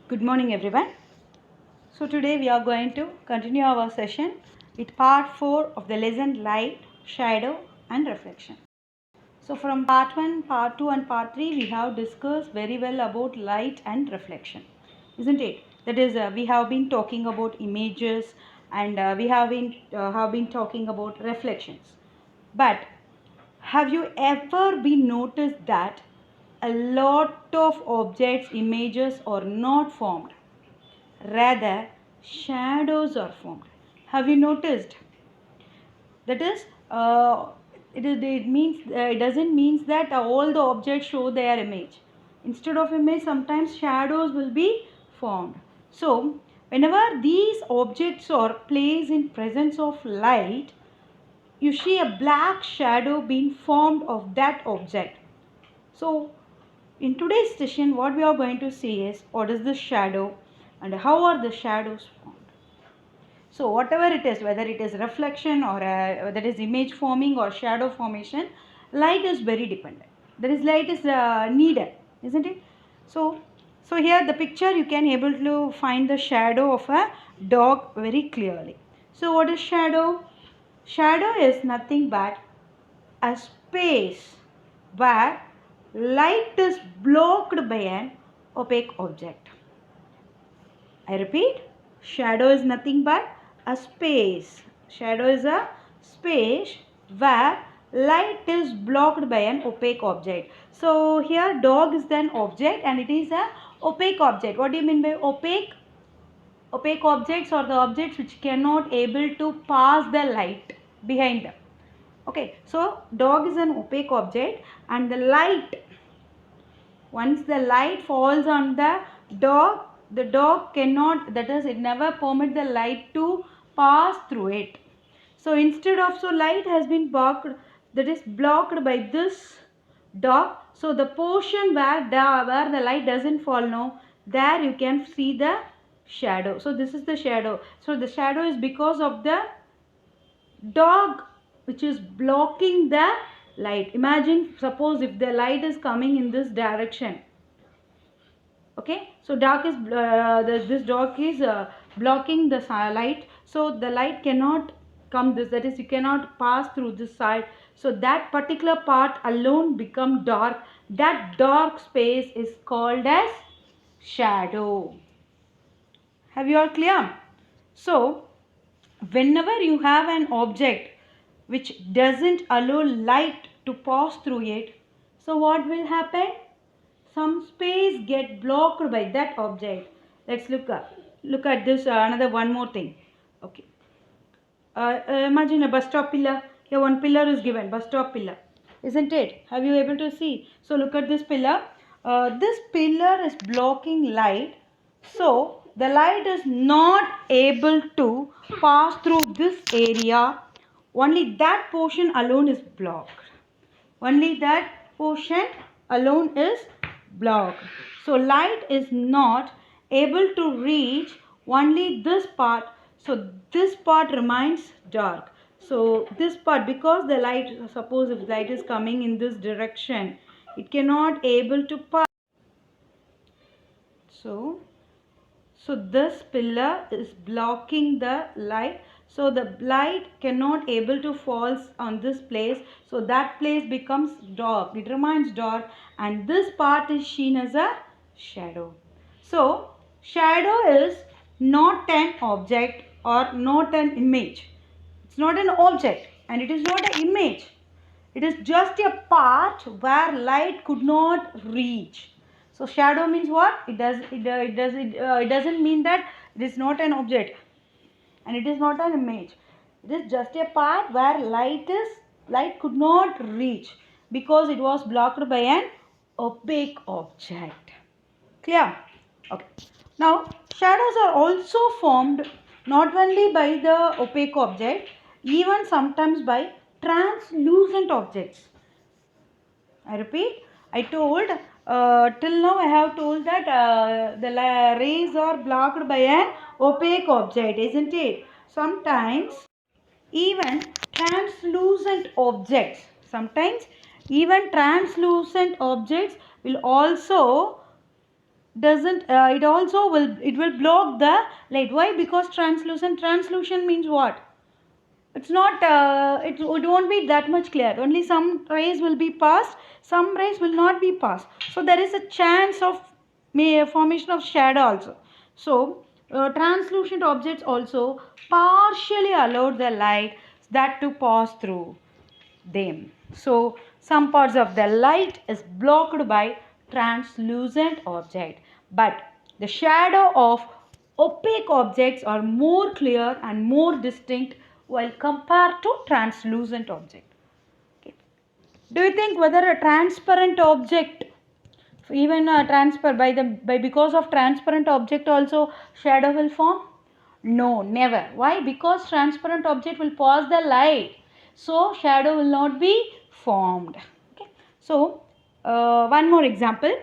Good morning everyone. So today we are going to continue our session with part 4 of the lesson light, shadow and reflection. So from part 1, part 2 and part 3 we have discussed very well about light and reflection, isn't it? That is we have been talking about images and we have been talking about reflections. But have you ever been noticed that a lot of objects, images are not formed, rather shadows are formed? Have you noticed? That is it means it doesn't means that all the objects show their image. Instead of image, sometimes shadows will be formed. So whenever these objects are placed in presence of light, you see a black shadow being formed of that object. So in today's session, what we are going to see is what is the shadow and how are the shadows formed. So whatever it is, whether it is reflection or that is image forming or shadow formation, light is very dependent. That is, light is needed, isn't it? So here the picture you can able to find the shadow of a dog very clearly. So what is shadow? Shadow is nothing but a space where light is blocked by an opaque object. I repeat, shadow is nothing but a space. Shadow is a space where light is blocked by an opaque object. So here dog is an object and it is a opaque object. What do you mean by opaque? Opaque objects are the objects which cannot able to pass the light behind them. Okay, so dog is an opaque object and the light, once the light falls on the dog cannot, that is, it never permit the light to pass through it. So instead of, so light has been blocked, that is blocked by this dog. So the portion where the light doesn't fall now, there you can see the shadow. So this is the shadow. So the shadow is because of the dog which is blocking the light. Imagine, suppose if the light is coming in this direction. Okay, so this dog is blocking the light, so the light cannot come this, that is, you cannot pass through this side. So that particular part alone become dark. That dark space is called as shadow. Have you all clear? So whenever you have an object which doesn't allow light to pass through it, so what will happen? Some space get blocked by that object. Let's look at this another one more thing. Okay, imagine a bus stop pillar. Here one pillar is given, bus stop pillar, isn't it? Have you able to see? So look at this pillar. This pillar is blocking light, so the light is not able to pass through this area. Only that portion alone is blocked. Only that portion alone is blocked. So light is not able to reach only this part. So this part remains dark. So this part, because the light, suppose if light is coming in this direction, it cannot able to pass. So this pillar is blocking the light, so the light cannot able to fall on this place, so that place becomes dark, it remains dark, and this part is seen as a shadow. So shadow is not an object or not an image. It's not an object and it is not an image. It is just a part where light could not reach. So shadow means what? It doesn't mean that it is not an object and it is not an image. It is just a part where light could not reach because it was blocked by an opaque object. Clear? Okay. Now shadows are also formed not only by the opaque object, even sometimes by translucent objects. I repeat, I told till now I have told that the rays are blocked by an opaque object, isn't it? Sometimes even translucent objects, sometimes even translucent objects will also doesn't it also will block the light. Why? Because translucent means what? It's not it won't be that much clear. Only some rays will be passed, some rays will not be passed. So there is a chance of formation of shadow also. So translucent objects also partially allow the light that to pass through them. So some parts of the light is blocked by translucent object, but the shadow of opaque objects are more clear and more distinct while compared to translucent object. Okay. Do you think whether a transparent object, even transfer by because of transparent object also shadow will form? No, never. Why? Because transparent object will pass the light, so shadow will not be formed. Okay. So one more example.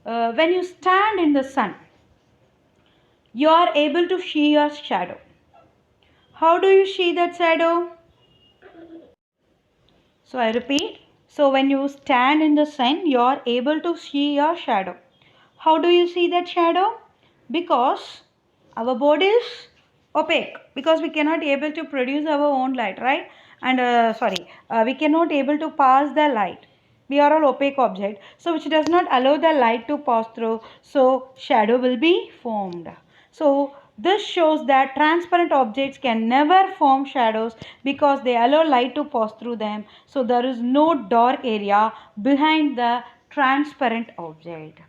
When you stand in the sun, you are able to see your shadow. How do you see that shadow? So I repeat. So when you stand in the sun, you are able to see your shadow. How do you see that shadow? Because our body is opaque, because we cannot able to produce our own light, right? And we cannot able to pass the light. We are all opaque object, so which does not allow the light to pass through, so shadow will be formed. So this shows that transparent objects can never form shadows because they allow light to pass through them. So there is no dark area behind the transparent object.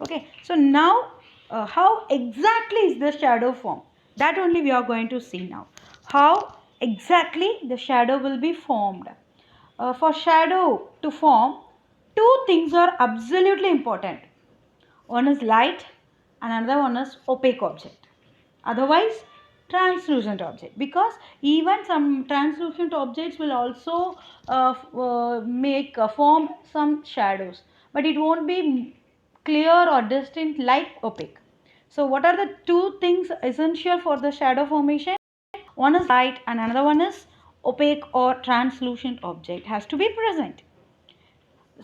Okay, so now how exactly is the shadow formed? That only we are going to see now. How exactly the shadow will be formed. For shadow to form, two things are absolutely important. One is light and another one is opaque object. Otherwise, translucent object, because even some translucent objects will also make form some shadows, but it won't be clear or distinct like opaque. So what are the two things essential for the shadow formation? One is light and another one is opaque or translucent object has to be present.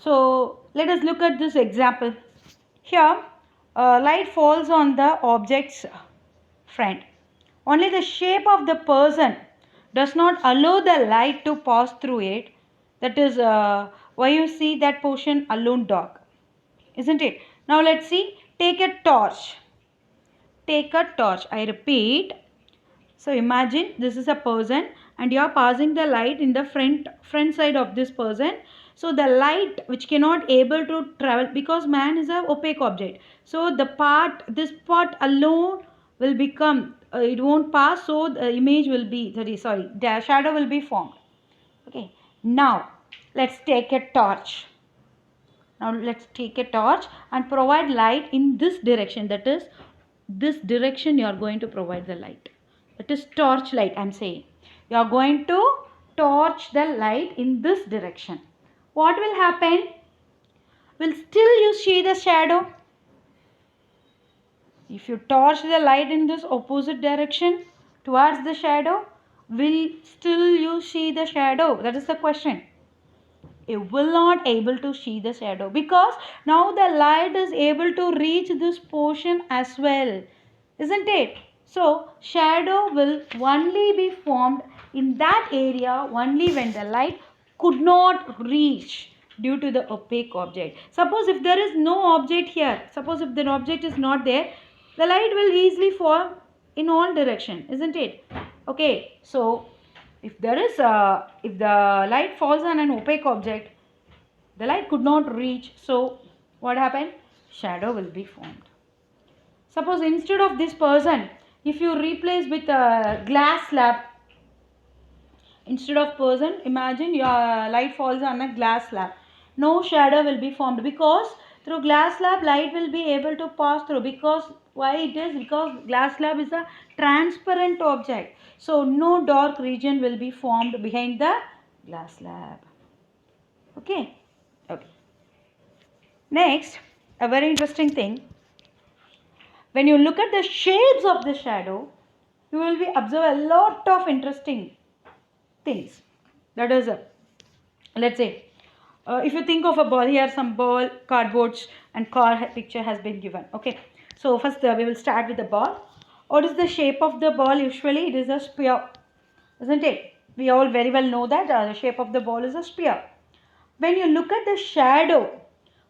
So let us look at this example. Here light falls on the object's front. Only the shape of the person does not allow the light to pass through it. That is why you see that portion alone dark, isn't it? Now let's see. Take a torch. Take a torch. I repeat. So imagine this is a person and you are passing the light in the front side of this person. So the light which cannot able to travel, because man is a opaque object. So this part alone will become, it won't pass, so the image will be, the shadow will be formed. Okay. Now let's take a torch. Now let's take a torch and provide light in this direction. That is, this direction you are going to provide the light. That is torch light, I am saying. You are going to torch the light in this direction. What will happen? Will still you see the shadow? If you torch the light in this opposite direction towards the shadow, will still you see the shadow? That is the question. You will not able to see the shadow, because now the light is able to reach this portion as well, isn't it? So shadow will only be formed in that area only when the light could not reach due to the opaque object. Suppose if there is no object here, suppose if the object is not there, the light will easily form in all direction, isn't it? Okay, so if the light falls on an opaque object, the light could not reach, so what happened? Shadow will be formed. Suppose instead of this person, if you replace with a glass slab, instead of person, imagine your light falls on a glass slab. No shadow will be formed, because through glass slab light will be able to pass through. Because why it is? Because glass slab is a transparent object. So no dark region will be formed behind the glass slab. Okay. Okay. Next, a very interesting thing. When you look at the shapes of the shadow, you will be observe a lot of interesting things. That is, let's say, if you think of a ball, here some ball, cardboards and car picture has been given. Okay, so first we will start with the ball. What is the shape of the ball? Usually it is a sphere, isn't it? We all very well know that the shape of the ball is a sphere. When you look at the shadow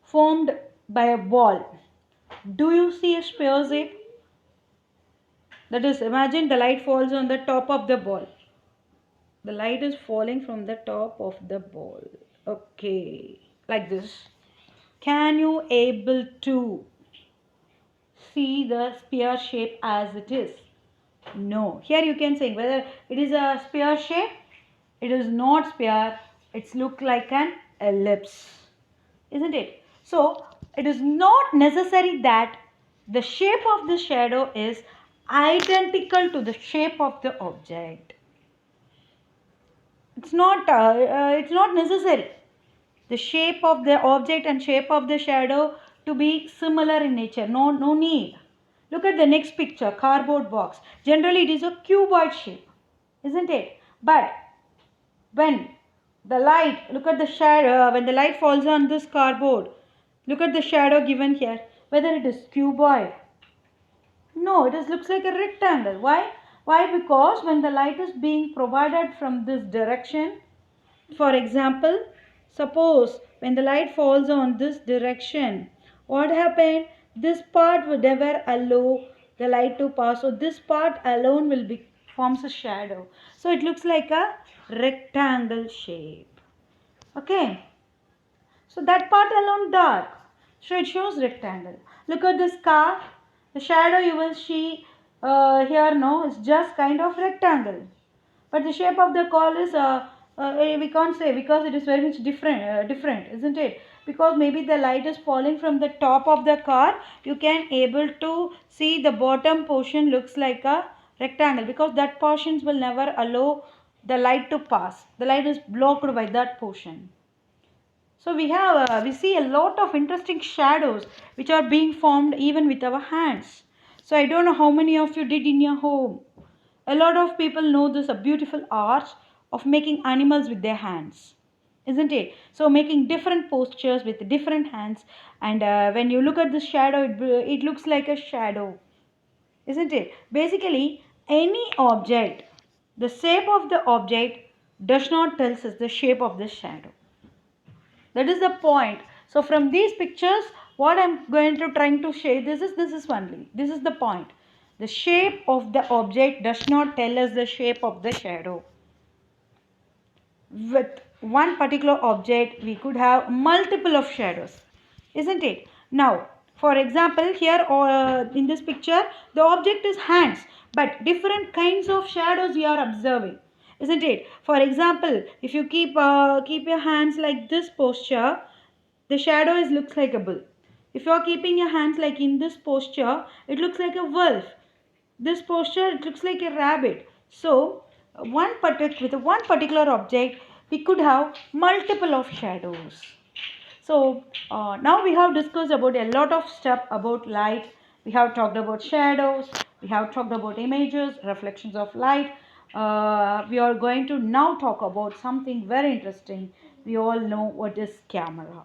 formed by a ball, do you see a sphere shape? That is, imagine the light falls on the top of the ball. The light is falling from the top of the ball. Okay, like this. Can you able to see the sphere shape as it is? No. Here you can say whether it is a sphere shape. It is not sphere. It's look like an ellipse, isn't it? So it is not necessary that the shape of the shadow is identical to the shape of the object. It's not necessary. The shape of the object and shape of the shadow to be similar in nature. No need. Look at the next picture, cardboard box. Generally it is a cuboid shape, isn't it? But when the light, look at the shadow, when the light falls on this cardboard, look at the shadow given here, whether it is cuboid. No, it looks like a rectangle. Why? Why? Because when the light is being provided from this direction, for example, suppose when the light falls on this direction, what happened? This part would never allow the light to pass. So this part alone will be forms a shadow. So it looks like a rectangle shape. Okay. So that part alone dark. So it shows rectangle. Look at this car. The shadow you will see here no is just kind of rectangle. But the shape of the car is we can't say because it is very much different, isn't it? Because maybe the light is falling from the top of the car, you can able to see the bottom portion looks like a rectangle because that portions will never allow the light to pass. The light is blocked by that portion. So we see a lot of interesting shadows which are being formed even with our hands. So I don't know how many of you did in your home. A lot of people know this a beautiful art of making animals with their hands, isn't it? So making different postures with different hands, and when you look at the shadow, it looks like a shadow, isn't it? Basically, any object, the shape of the object does not tell us the shape of the shadow. That is the point. So from these pictures, what I'm going to trying to share, this is only. This is the point. The shape of the object does not tell us the shape of the shadow. With one particular object, we could have multiple of shadows, isn't it? Now, for example, here in this picture, the object is hands, but different kinds of shadows we are observing, isn't it? For example, if you keep your hands like this posture, the shadow looks like a bull. If you are keeping your hands like in this posture, it looks like a wolf. This posture, it looks like a rabbit. So, with one particular object, we could have multiple of shadows. So, now we have discussed about a lot of stuff about light. We have talked about shadows. We have talked about images, reflections of light. We are going to now talk about something very interesting. We all know what is camera.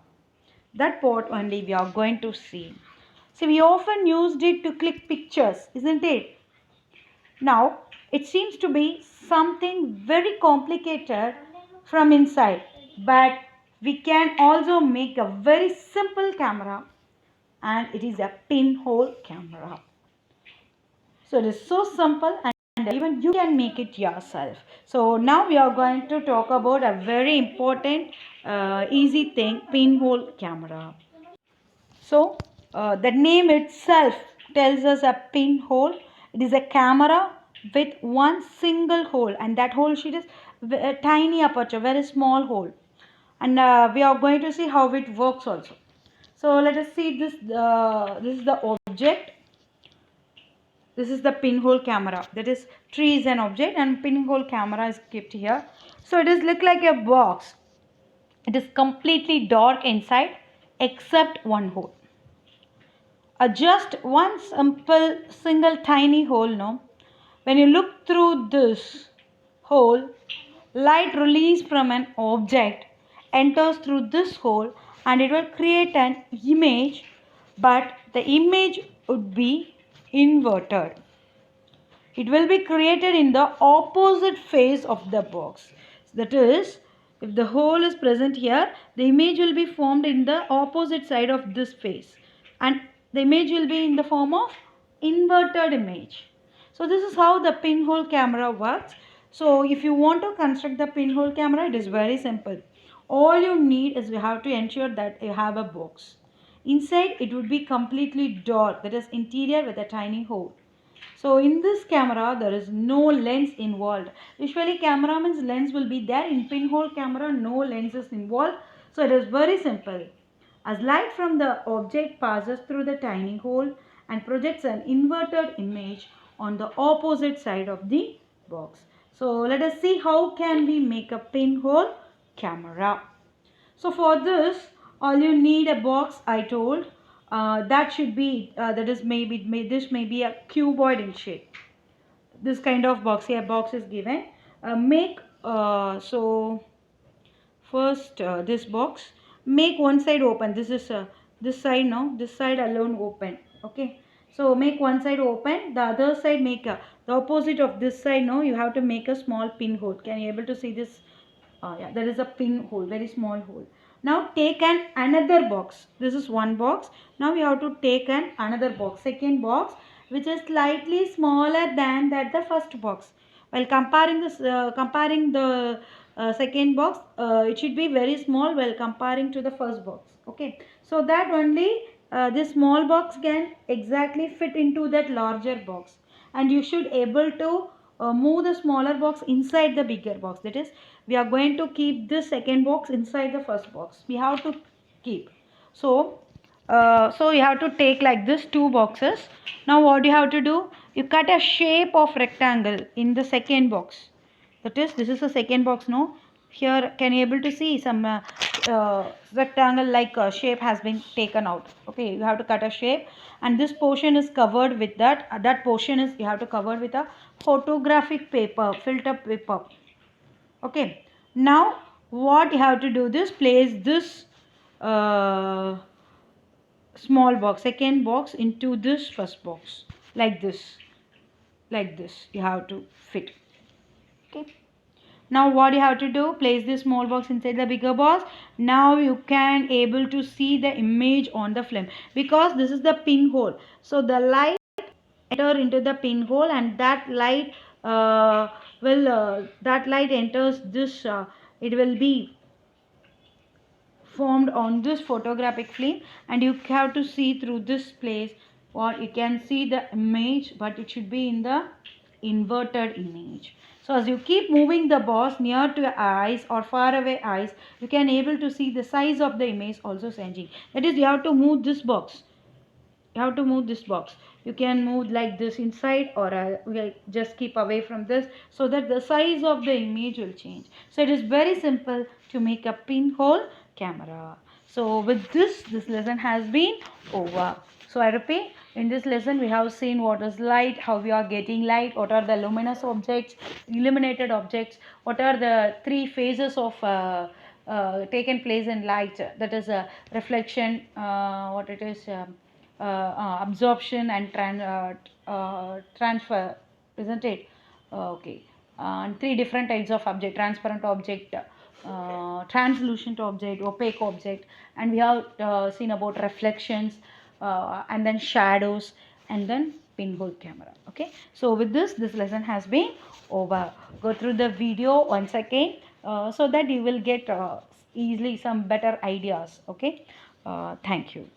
That part only we are going to see. So we often used it to click pictures, isn't it? Now it seems to be something very complicated from inside, but we can also make a very simple camera, and it is a pinhole camera. So it is so simple, and even you can make it yourself. So now we are going to talk about a very important easy thing, pinhole camera. So the name itself tells us a pinhole. It is a camera with one single hole, and that hole sheet is a tiny aperture, very small hole. And we are going to see how it works also. So let us see this. This is the object. This is the pinhole camera. That is, tree is an object and pinhole camera is kept here. So it is look like a box. It is completely dark inside except one hole. Just one simple single tiny hole, no? When you look through this hole, light released from an object enters through this hole and it will create an image, but the image would be inverted. It will be created in the opposite face of the box. That is, if the hole is present here, the image will be formed in the opposite side of this face, and the image will be in the form of inverted image. So this is how the pinhole camera works. So if you want to construct the pinhole camera, it is very simple. All you need is you have to ensure that you have a box. Inside it would be completely dark, that is interior with a tiny hole. So in this camera there is no lens involved. Usually cameraman's lens will be there. In pinhole camera no lens is involved. So it is very simple. As light from the object passes through the tiny hole and projects an inverted image on the opposite side of the box. So let us see how can we make a pinhole camera. So for this, all you need a box, I told. That should be, this may be a cuboid in shape. This kind of box, here box is given. First this box, make one side open. This is this side now, this side alone open. Okay. So make one side open, the other side make the opposite of this side. Now you have to make a small pinhole. Can you able to see this? Yeah, there is a pinhole, very small hole. Now take another box. This is one box. Now we have to take another box, second box, which is slightly smaller than the first box. While comparing the second box, it should be very small while comparing to the first box. Okay, so that only this small box can exactly fit into that larger box, and you should able to move the smaller box inside the bigger box. That is, we are going to keep this second box inside the first box. We have to keep. So you have to take like this two boxes. Now what you have to do? You cut a shape of rectangle in the second box. That is, this is the second box. No, here can you able to see some rectangle like shape has been taken out. Okay, you have to cut a shape, and this portion is covered with that portion is you have to cover with a photographic paper, filter paper. Okay, now what you have to do, this place this small box, second box, into this first box, like this you have to fit. Okay, now what you have to do, place this small box inside the bigger box. Now you can able to see the image on the film, because this is the pinhole. So the light enter into the pinhole, and that light enters this, it will be formed on this photographic film, and you have to see through this place what you can see the image, but it should be in the inverted image. So as you keep moving the box near to your eyes or far away eyes, you can able to see the size of the image also changing. That is, you have to move this box. You have to move this box. You can move like this inside, or we'll just keep away from this, so that the size of the image will change. So it is very simple to make a pinhole camera. So with this lesson has been over. So I repeat, in this lesson we have seen what is light, how we are getting light, what are the luminous objects, illuminated objects, what are the three phases of taken place in light. That is a reflection, what it is, absorption and transfer, isn't it? Okay, and three different types of object: transparent object, translucent object, opaque object, and we have seen about reflections, and then shadows, and then pinhole camera. Okay, so with this lesson has been over. Go through the video once again, so that you will get easily some better ideas. Okay, thank you.